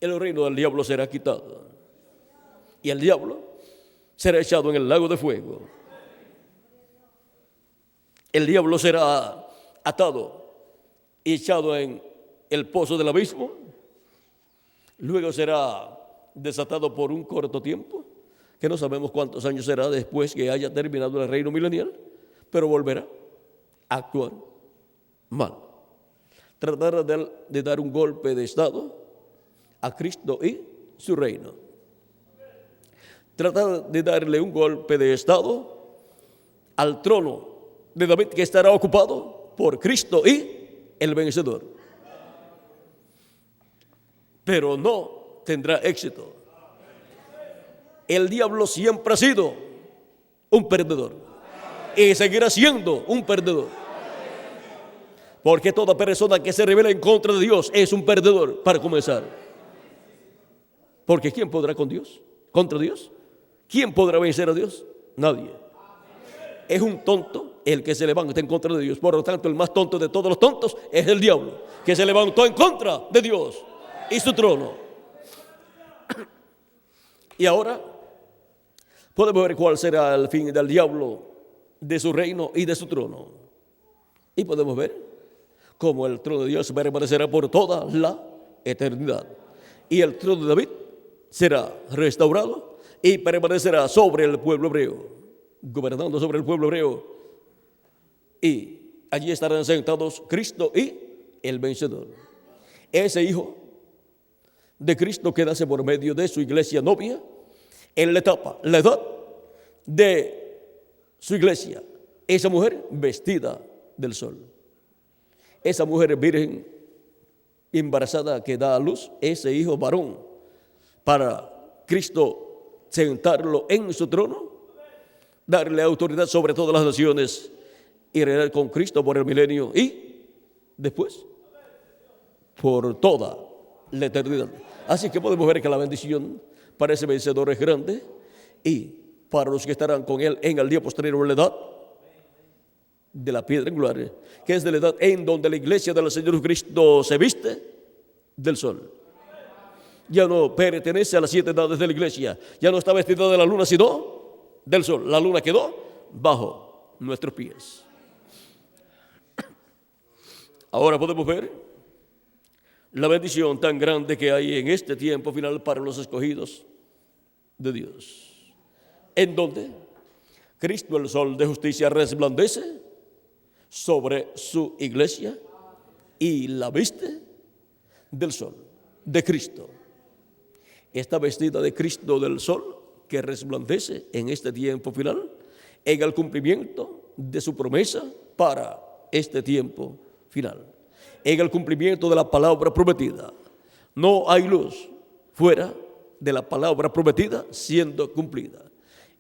El reino del diablo será quitado y el diablo será echado en el lago de fuego. El diablo será atado y echado en el pozo del abismo. Luego será desatado por un corto tiempo, que no sabemos cuántos años será después que haya terminado el reino milenial, pero volverá a actuar mal. Tratará de dar un golpe de estado a Cristo y su reino. Trata de darle un golpe de estado al trono de David, que estará ocupado por Cristo y el vencedor. Pero no tendrá éxito. El diablo siempre ha sido un perdedor y seguirá siendo un perdedor. Porque toda persona que se rebela en contra de Dios es un perdedor, para comenzar. Porque ¿quién podrá con Dios? ¿Contra Dios? ¿Quién podrá vencer a Dios? Nadie. Es un tonto el que se levanta en contra de Dios. Por lo tanto, el más tonto de todos los tontos es el diablo, que se levantó en contra de Dios y su trono. Y ahora podemos ver cuál será el fin del diablo, de su reino y de su trono. Y podemos ver cómo el trono de Dios permanecerá por toda la eternidad. Y el trono de David será restaurado y permanecerá sobre el pueblo hebreo, gobernando sobre el pueblo hebreo. Y allí estarán sentados Cristo y el vencedor. Ese hijo de Cristo que nace por medio de su iglesia novia, en la etapa, la edad de su iglesia, esa mujer vestida del sol. esa mujer virgen embarazada que da a luz ese hijo varón, para Cristo sentarlo en su trono, darle autoridad sobre todas las naciones y reinar con Cristo por el milenio y después por toda la eternidad. Así que podemos ver que la bendición para ese vencedor es grande, y para los que estarán con él en el día posterior, en la edad de la piedra angular, que es de la edad en donde la iglesia del Señor Jesucristo se viste del sol. Ya no pertenece a las 7 edades de la iglesia, ya no está vestida de la luna sino del sol. La luna quedó bajo nuestros pies. Ahora podemos ver la bendición tan grande que hay en este tiempo final para los escogidos de Dios, en donde Cristo, el sol de justicia, resplandece sobre su iglesia y la viste del sol de Cristo. Está vestida de Cristo del sol que resplandece en este tiempo final, en el cumplimiento de su promesa para este tiempo final, en el cumplimiento de la palabra prometida. No hay luz fuera de la palabra prometida siendo cumplida.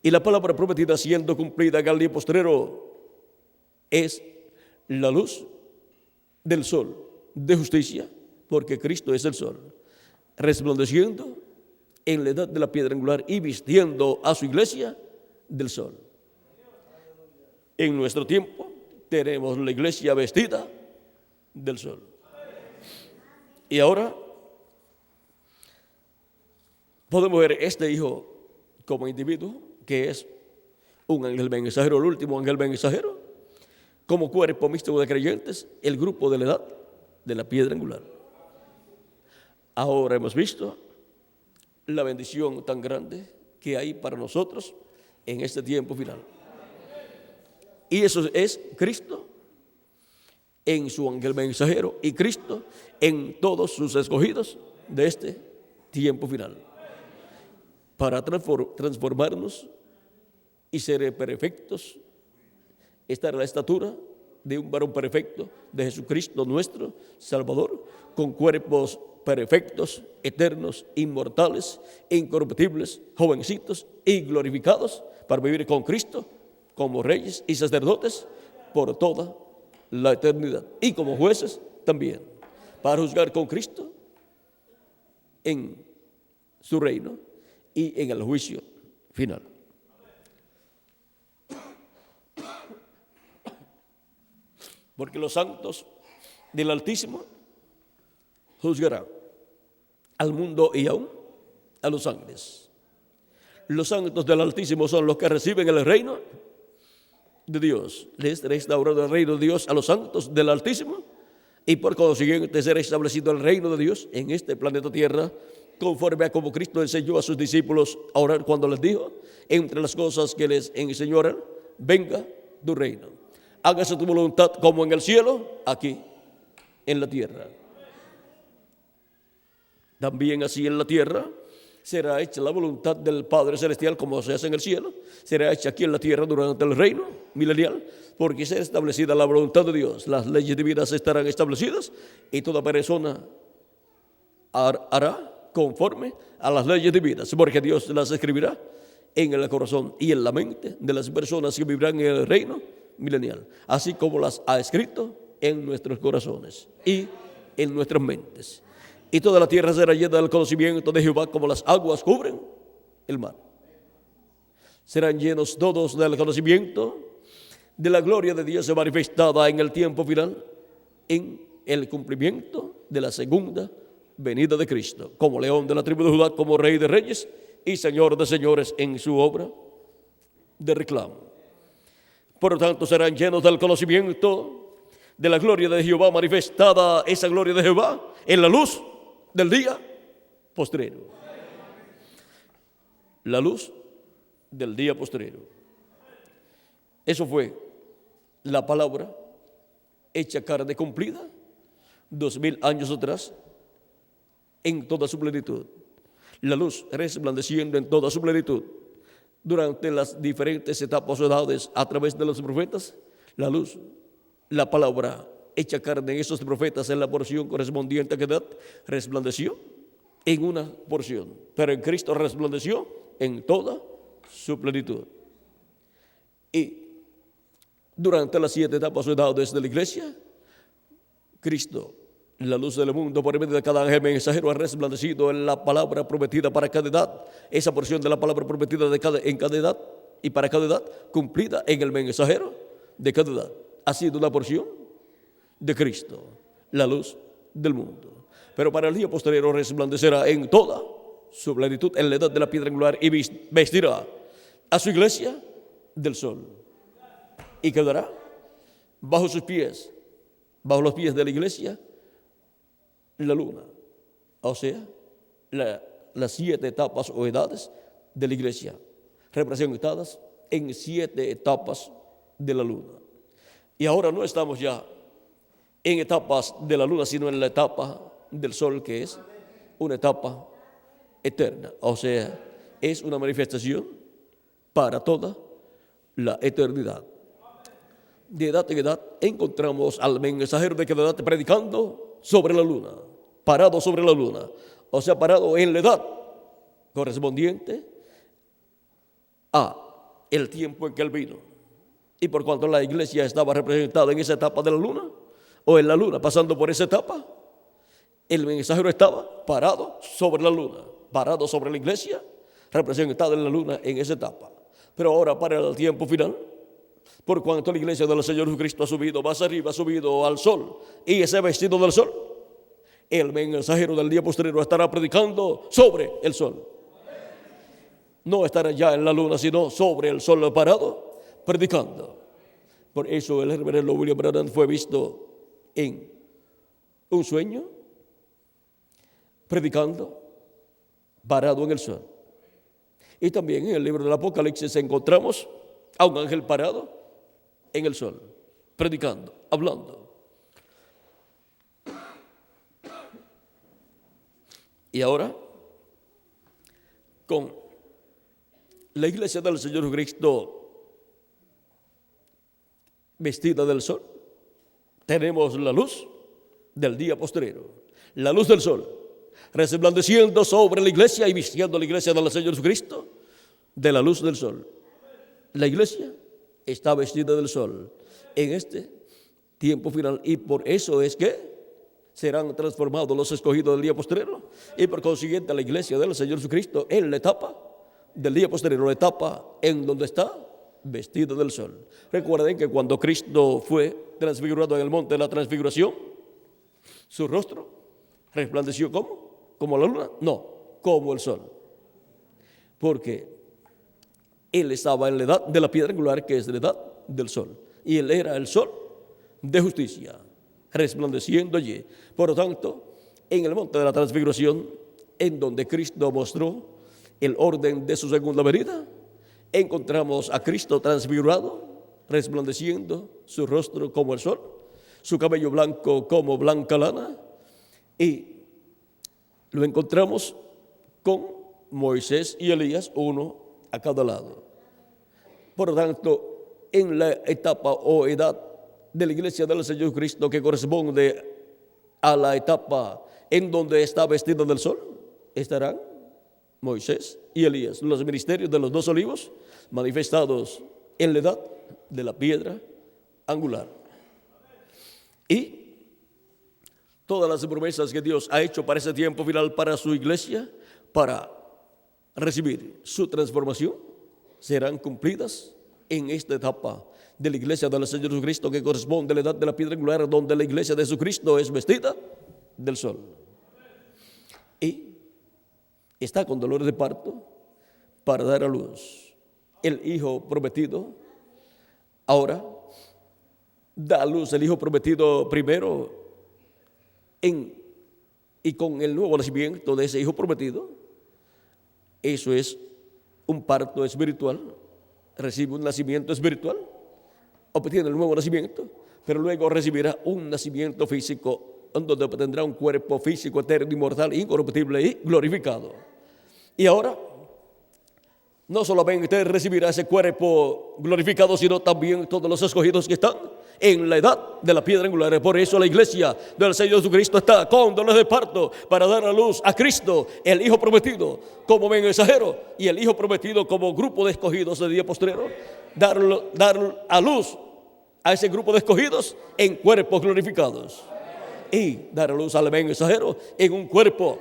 Y la palabra prometida siendo cumplida en el día postrero es la luz del sol de justicia, porque Cristo es el sol, resplandeciendo en la edad de la piedra angular y vistiendo a su iglesia del sol. En nuestro tiempo tenemos la iglesia vestida del sol. Y ahora podemos ver este hijo como individuo, que es un ángel mensajero, el último ángel mensajero, como cuerpo místico de creyentes, el grupo de la edad de la piedra angular. Ahora hemos visto la bendición tan grande que hay para nosotros en este tiempo final. Y eso es Cristo en su ángel mensajero y Cristo en todos sus escogidos de este tiempo final, para transformarnos y ser perfectos, estar a la estatura de un varón perfecto, de Jesucristo nuestro Salvador, con cuerpos perfectos, eternos, inmortales, incorruptibles, jovencitos y glorificados, para vivir con Cristo como reyes y sacerdotes por toda la eternidad, y como jueces también, para juzgar con Cristo en su reino y en el juicio final. Porque los santos del Altísimo juzgarán al mundo y aún a los ángeles. Los santos del Altísimo son los que reciben el reino de Dios. Les será instaurado el reino de Dios a los santos del Altísimo, y por consiguiente será establecido el reino de Dios en este planeta Tierra, conforme a como Cristo enseñó a sus discípulos a orar cuando les dijo: entre las cosas que les enseñó a orar, venga tu reino. Hágase tu voluntad como en el cielo, aquí en la tierra. También así en la tierra será hecha la voluntad del Padre Celestial, como se hace en el cielo, será hecha aquí en la tierra durante el reino milenial, porque será establecida la voluntad de Dios. Las leyes divinas estarán establecidas y toda persona hará conforme a las leyes divinas, porque Dios las escribirá en el corazón y en la mente de las personas que vivirán en el reino milenial, así como las ha escrito en nuestros corazones y en nuestras mentes. Y toda la tierra será llena del conocimiento de Jehová, como las aguas cubren el mar. Serán llenos todos del conocimiento de la gloria de Dios manifestada en el tiempo final, en el cumplimiento de la segunda venida de Cristo, como león de la tribu de Judá, como rey de reyes y señor de señores en su obra de reclamo. Por lo tanto, serán llenos del conocimiento de la gloria de Jehová manifestada, esa gloria de Jehová en la luz del día postrero. La luz del día postrero. Eso fue la palabra hecha carne cumplida 2000 años atrás en toda su plenitud. La luz resplandeciendo en toda su plenitud durante las diferentes etapas o edades a través de los profetas. La luz, la palabra hecha carne en esos profetas en la porción correspondiente a qué edad resplandeció en una porción, pero en Cristo resplandeció en toda su plenitud. Y durante las 7 etapas o edades de la iglesia, Cristo, la luz del mundo, por medio de cada ángel mensajero, ha resplandecido en la palabra prometida para cada edad, esa porción de la palabra prometida en cada edad y para cada edad, cumplida en el mensajero de cada edad. Ha sido una porción de Cristo, la luz del mundo. Pero para el día posterior resplandecerá en toda su plenitud en la edad de la piedra angular y vestirá a su iglesia del sol. Y quedará bajo sus pies, bajo los pies de la iglesia, la luna. O sea, las 7 etapas o edades de la iglesia, representadas en 7 etapas de la luna. Y ahora no estamos ya en etapas de la luna, sino en la etapa del sol, que es una etapa eterna. O sea, es una manifestación para toda la eternidad. De edad en edad encontramos al mensajero de cada edad predicando sobre la luna, parado sobre la luna, o sea, parado en la edad correspondiente a el tiempo en que él vino. Y por cuanto la iglesia estaba representada en esa etapa de la luna, o en la luna pasando por esa etapa, el mensajero estaba parado sobre la luna, parado sobre la iglesia, representada en la luna en esa etapa. Pero ahora para el tiempo final, por cuanto la iglesia del Señor Jesucristo ha subido más arriba, ha subido al sol, y ese vestido del sol, el mensajero del día posterior estará predicando sobre el sol. No estará ya en la luna, sino sobre el sol parado, predicando. Por eso el reverendo William Branham fue visto en un sueño, predicando, parado en el sol. Y también en el libro del Apocalipsis encontramos a un ángel parado en el sol, predicando, hablando. Y ahora, con la iglesia del Señor Jesucristo vestida del sol, tenemos la luz del día postrero, la luz del sol, resplandeciendo sobre la iglesia y vistiendo la iglesia del Señor Jesucristo de la luz del sol. La iglesia está vestida del sol en este tiempo final, y por eso es que serán transformados los escogidos del día postrero, y por consiguiente la iglesia del Señor Jesucristo en la etapa del día postrero, la etapa en donde está vestido del sol. Recuerden que cuando Cristo fue transfigurado en el monte de la transfiguración, su rostro resplandeció ¿como la luna? No, como el sol. Porque él estaba en la edad de la piedra angular, que es la edad del sol. Y él era el sol de justicia, resplandeciendo allí. Por lo tanto, en el monte de la transfiguración, en donde Cristo mostró el orden de su segunda venida, encontramos a Cristo transfigurado, resplandeciendo su rostro como el sol, su cabello blanco como blanca lana, y lo encontramos con Moisés y Elías, uno a cada lado. Por lo tanto, en la etapa o edad de la iglesia del Señor Cristo, que corresponde a la etapa en donde está vestido del sol, estarán Moisés y Elías, los ministerios de los 2 olivos manifestados en la edad de la piedra angular. Y todas las promesas que Dios ha hecho para ese tiempo final, para su iglesia, para recibir su transformación, serán cumplidas en esta etapa de la iglesia del Señor Jesucristo, que corresponde a la edad de la piedra angular, donde la iglesia de Jesucristo es vestida del sol. Y está con dolores de parto para dar a luz el hijo prometido. Ahora da a luz el hijo prometido primero y con el nuevo nacimiento de ese hijo prometido. Eso es un parto espiritual, recibe un nacimiento espiritual, obtiene el nuevo nacimiento, pero luego recibirá un nacimiento físico, donde tendrá un cuerpo físico eterno, inmortal, incorruptible y glorificado. Y ahora, no solamente recibirá ese cuerpo glorificado, sino también todos los escogidos que están en la edad de la piedra angular. Por eso la iglesia del Señor Jesucristo está con dolores de parto para dar a luz a Cristo, el Hijo prometido, como mensajero, y el Hijo prometido como grupo de escogidos del día postrero. Dar a luz a ese grupo de escogidos en cuerpos glorificados. Y dar a luz al mensajero en un cuerpo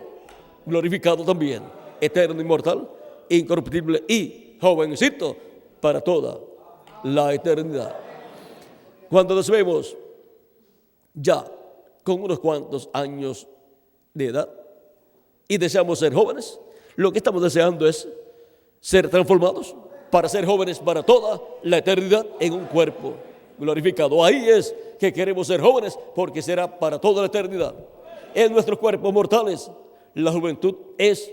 glorificado también, eterno, inmortal, incorruptible y jovencito para toda la eternidad. Cuando nos vemos ya con unos cuantos años de edad y deseamos ser jóvenes, lo que estamos deseando es ser transformados para ser jóvenes para toda la eternidad en un cuerpo glorificado. Ahí es que queremos ser jóvenes, porque será para toda la eternidad. En nuestros cuerpos mortales la juventud es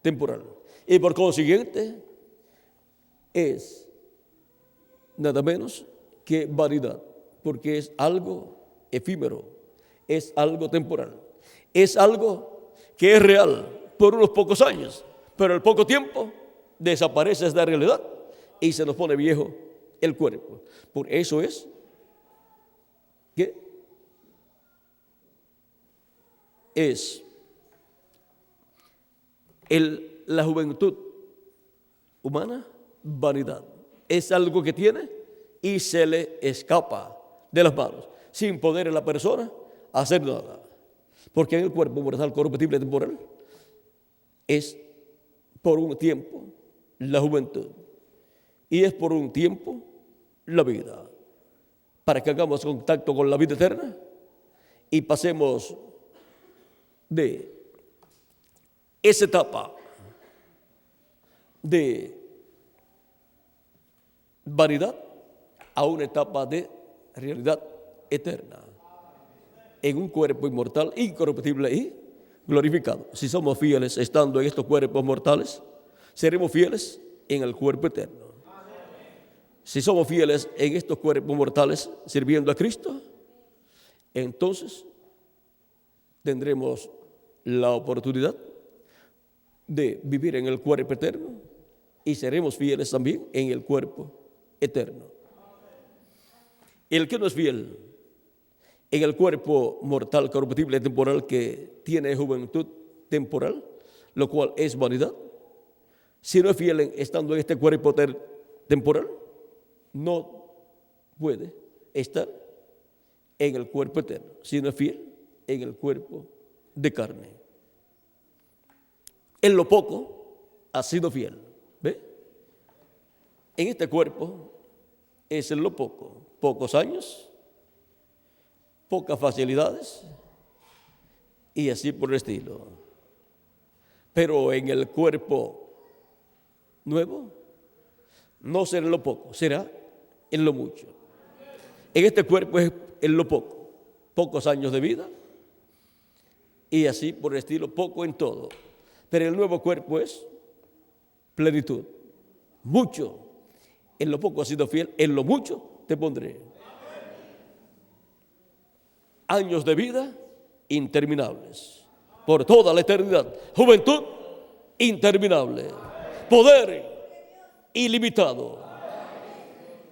temporal y por consiguiente es nada menos que vanidad, porque es algo efímero, es algo temporal, es algo que es real por unos pocos años, pero al poco tiempo desaparece esta realidad y se nos pone viejo el cuerpo. Por eso es que es la juventud humana vanidad. Es algo que tiene y se le escapa de las manos, sin poder en la persona hacer nada. Porque en el cuerpo mortal corruptible temporal es por un tiempo la juventud y es por un tiempo la vida, para que hagamos contacto con la vida eterna y pasemos de esa etapa de vanidad a una etapa de realidad eterna en un cuerpo inmortal, incorruptible y glorificado. Si somos fieles estando en estos cuerpos mortales, seremos fieles en el cuerpo eterno. Si somos fieles en estos cuerpos mortales sirviendo a Cristo, entonces tendremos la oportunidad de vivir en el cuerpo eterno y seremos fieles también en el cuerpo eterno. El que no es fiel en el cuerpo mortal, corruptible, temporal, que tiene juventud temporal, lo cual es vanidad, si no es fiel estando en este cuerpo temporal, no puede estar en el cuerpo eterno, si no es fiel en el cuerpo de carne. En lo poco ha sido fiel, ¿ve? En este cuerpo es en lo poco, pocos años, pocas facilidades y así por el estilo. Pero en el cuerpo nuevo no será en lo poco, será en lo mucho. En este cuerpo es en lo poco, pocos años de vida y así por el estilo, poco en todo. Pero el nuevo cuerpo es plenitud, mucho. En lo poco has sido fiel, en lo mucho te pondré. Años de vida interminables, por toda la eternidad. Juventud interminable, poder ilimitado,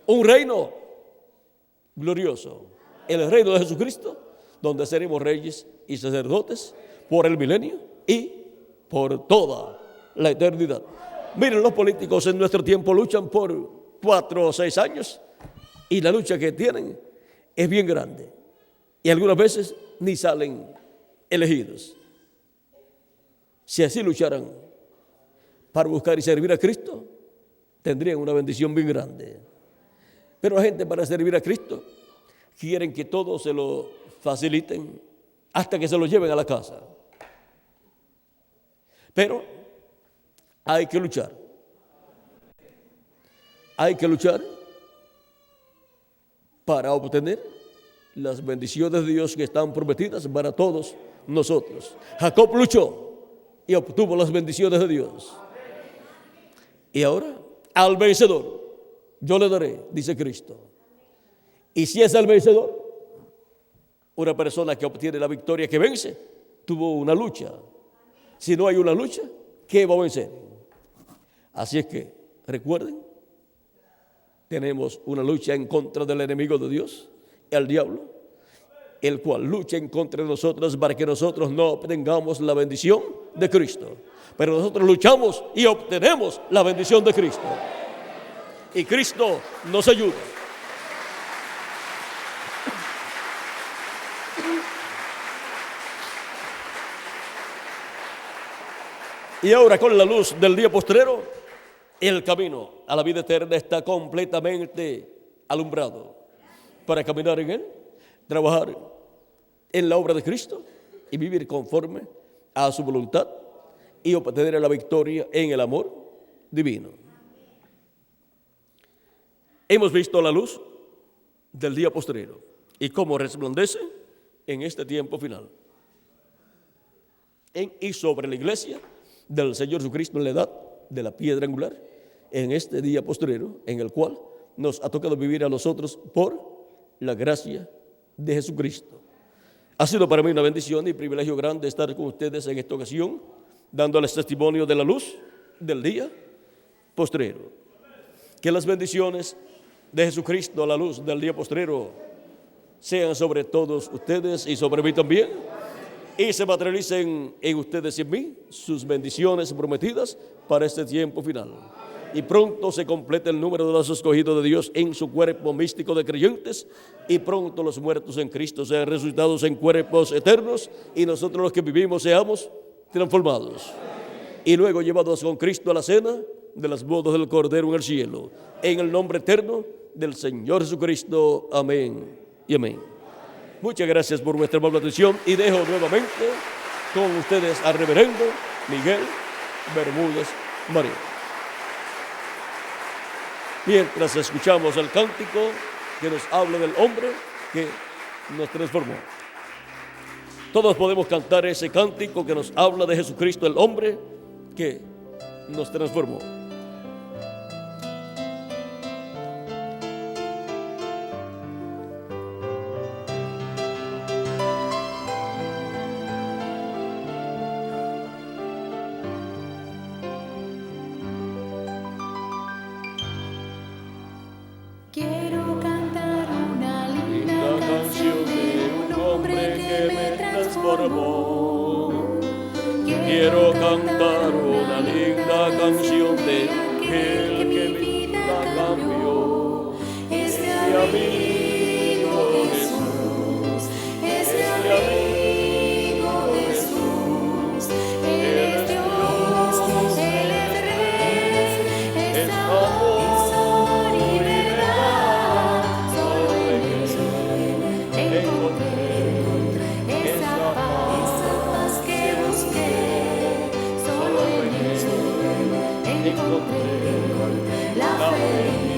un reino glorioso, el reino de Jesucristo, donde seremos reyes y sacerdotes por el milenio y por toda la eternidad. Miren, los políticos en nuestro tiempo luchan por 4 o 6 años y la lucha que tienen es bien grande y algunas veces ni salen elegidos. Si así lucharan para buscar y servir a Cristo, tendrían una bendición bien grande. Pero la gente, para servir a Cristo, quieren que todo se lo faciliten hasta que se lo lleven a la casa. Pero hay que luchar. Hay que luchar para obtener las bendiciones de Dios que están prometidas para todos nosotros. Jacob luchó y obtuvo las bendiciones de Dios. Y ahora, al vencedor, yo le daré, dice Cristo. Y si es el vencedor, una persona que obtiene la victoria, que vence, tuvo una lucha. Si no hay una lucha, ¿qué va a vencer? Así es que recuerden tenemos una lucha en contra del enemigo de Dios, el diablo, el cual lucha en contra de nosotros para que nosotros no obtengamos la bendición de Cristo. Pero nosotros luchamos y obtenemos la bendición de Cristo. Y Cristo nos ayuda. Y ahora, con la luz del día postrero, el camino a la vida eterna está completamente alumbrado para caminar en él, trabajar en la obra de Cristo y vivir conforme a su voluntad y obtener la victoria en el amor divino. Hemos visto la luz del día postrero y cómo resplandece en este tiempo final. En y sobre la iglesia del Señor Jesucristo en la edad de la piedra angular, en este día postrero, en el cual nos ha tocado vivir a nosotros por la gracia de Jesucristo. Ha sido para mí una bendición y privilegio grande estar con ustedes en esta ocasión, dándoles testimonio de la luz del día postrero. Que las bendiciones de Jesucristo a la luz del día postrero sean sobre todos ustedes y sobre mí también, y se materialicen en ustedes y en mí sus bendiciones prometidas para este tiempo final. Y pronto se complete el número de los escogidos de Dios en su cuerpo místico de creyentes, y pronto los muertos en Cristo sean resucitados en cuerpos eternos, y nosotros los que vivimos seamos transformados y luego llevados con Cristo a la cena de las bodas del Cordero en el cielo, en el nombre eterno del Señor Jesucristo. Amén y amén. Muchas gracias por vuestra amable atención y dejo nuevamente con ustedes al reverendo Miguel Bermúdez Marín. Mientras escuchamos el cántico que nos habla del hombre que nos transformó. Todos podemos cantar ese cántico que nos habla de Jesucristo, el hombre que nos transformó. Quiero cantar una linda canción de un hombre que me transformó. Quiero cantar una linda canción de aquel que mi vida cambió. Es mi amigo Jesús, es mi amigo Jesús. Él es Dios, Él es Rey, es amor y verdad. Solo en Él encontré esa paz que busqué. Solo en Él encontré la fe.